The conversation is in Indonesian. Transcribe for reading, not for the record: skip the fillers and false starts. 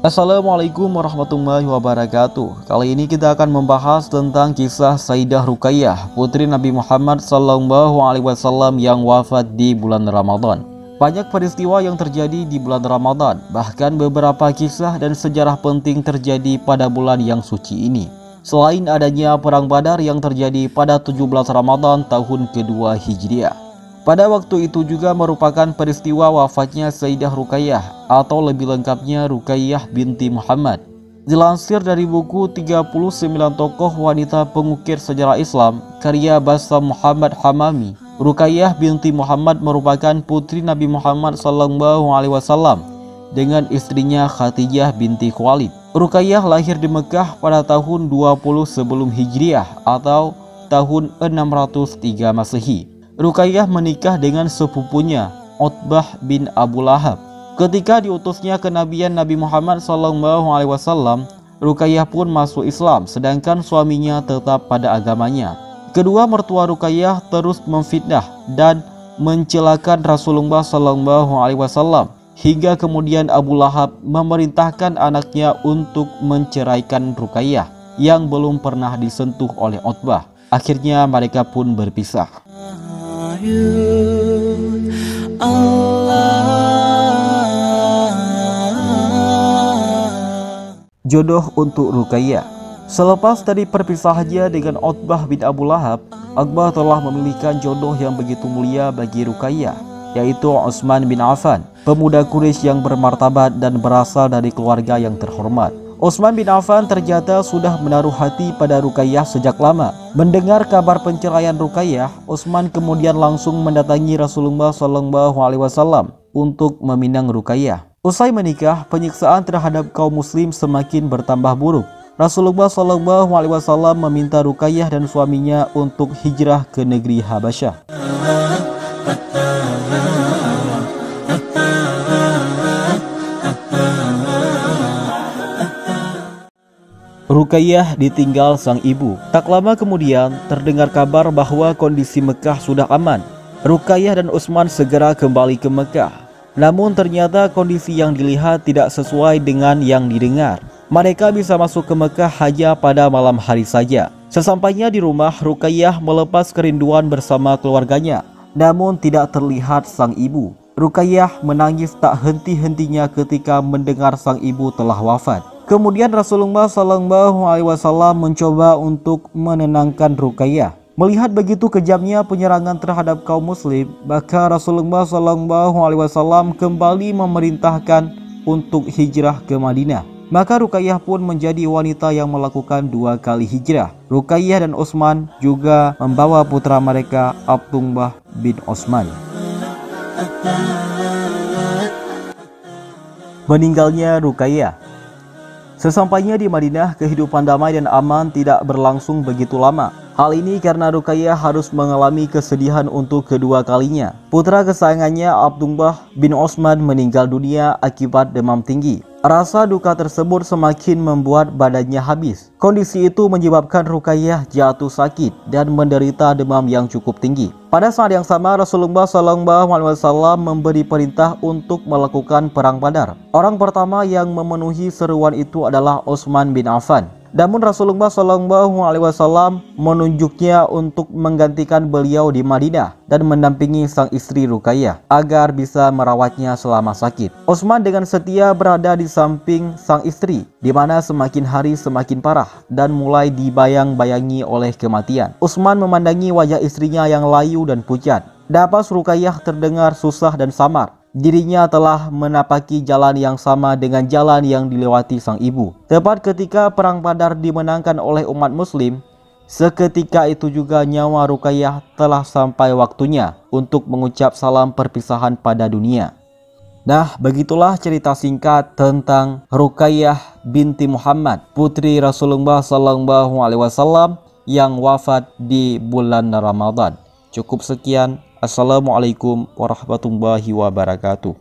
Assalamualaikum warahmatullahi wabarakatuh. Kali ini kita akan membahas tentang kisah Sayyidah Ruqayyah, putri Nabi Muhammad SAW yang wafat di bulan Ramadan. Banyak peristiwa yang terjadi di bulan Ramadan, bahkan beberapa kisah dan sejarah penting terjadi pada bulan yang suci ini. Selain adanya Perang Badar yang terjadi pada 17 Ramadan tahun kedua Hijriah. Pada waktu itu juga merupakan peristiwa wafatnya Sayyidah Ruqayyah atau lebih lengkapnya Ruqayyah binti Muhammad. Dilansir dari buku 39 tokoh wanita pengukir sejarah Islam karya Bassam Muhammad Hamami, Ruqayyah binti Muhammad merupakan putri Nabi Muhammad SAW dengan istrinya Khadijah binti Khuwailid. Ruqayyah lahir di Mekah pada tahun 20 sebelum Hijriah atau tahun 603 Masehi. Ruqayyah menikah dengan sepupunya Utbah bin Abu Lahab. Ketika diutusnya kenabian Nabi Muhammad SAW, Ruqayyah pun masuk Islam, sedangkan suaminya tetap pada agamanya. Kedua mertua Ruqayyah terus memfitnah dan mencelakan Rasulullah SAW, hingga kemudian Abu Lahab memerintahkan anaknya untuk menceraikan Ruqayyah yang belum pernah disentuh oleh Utbah. Akhirnya mereka pun berpisah. Jodoh untuk Ruqayyah. Selepas dari perpisahannya dengan Utbah bin Abu Lahab, Utbah telah memilihkan jodoh yang begitu mulia bagi Ruqayyah, yaitu Utsman bin Affan, pemuda Quraisy yang bermartabat dan berasal dari keluarga yang terhormat. Utsman bin Affan ternyata sudah menaruh hati pada Ruqayyah sejak lama. Mendengar kabar penceraian Ruqayyah, Utsman kemudian langsung mendatangi Rasulullah SAW untuk meminang Ruqayyah. Usai menikah, penyiksaan terhadap kaum muslim semakin bertambah buruk. Rasulullah SAW meminta Ruqayyah dan suaminya untuk hijrah ke negeri Habasyah. Ruqayyah ditinggal sang ibu. Tak lama kemudian terdengar kabar bahwa kondisi Mekah sudah aman. Ruqayyah dan Utsman segera kembali ke Mekah. Namun ternyata kondisi yang dilihat tidak sesuai dengan yang didengar. Mereka bisa masuk ke Mekah hanya pada malam hari saja. Sesampainya di rumah, Ruqayyah melepas kerinduan bersama keluarganya. Namun tidak terlihat sang ibu. Ruqayyah menangis tak henti-hentinya ketika mendengar sang ibu telah wafat. Kemudian Rasulullah SAW mencoba untuk menenangkan Ruqayyah. Melihat begitu kejamnya penyerangan terhadap kaum muslim, maka Rasulullah SAW kembali memerintahkan untuk hijrah ke Madinah. Maka Ruqayyah pun menjadi wanita yang melakukan 2 kali hijrah. Ruqayyah dan Utsman juga membawa putra mereka Abdullah bin Utsman. Meninggalnya Ruqayyah. Sesampainya di Madinah, kehidupan damai dan aman tidak berlangsung begitu lama. Hal ini karena Ruqayyah harus mengalami kesedihan untuk kedua kalinya. Putra kesayangannya Abdullah bin Utsman meninggal dunia akibat demam tinggi. Rasa duka tersebut semakin membuat badannya habis. Kondisi itu menyebabkan Ruqayyah jatuh sakit dan menderita demam yang cukup tinggi. Pada saat yang sama, Rasulullah SAW memberi perintah untuk melakukan Perang Badar. Orang pertama yang memenuhi seruan itu adalah Utsman bin Affan. Namun Rasulullah SAW menunjuknya untuk menggantikan beliau di Madinah dan mendampingi sang istri Ruqayyah agar bisa merawatnya selama sakit. Utsman dengan setia berada di samping sang istri, di mana semakin hari semakin parah dan mulai dibayang-bayangi oleh kematian. Utsman memandangi wajah istrinya yang layu dan pucat. Napas Ruqayyah terdengar susah dan samar. Dirinya telah menapaki jalan yang sama dengan jalan yang dilewati sang ibu. Tepat ketika Perang Badar dimenangkan oleh umat muslim, seketika itu juga nyawa Ruqayyah telah sampai waktunya untuk mengucap salam perpisahan pada dunia. Nah, begitulah cerita singkat tentang Ruqayyah binti Muhammad, putri Rasulullah SAW yang wafat di bulan Ramadan. Cukup sekian. Assalamualaikum warahmatullahi wabarakatuh.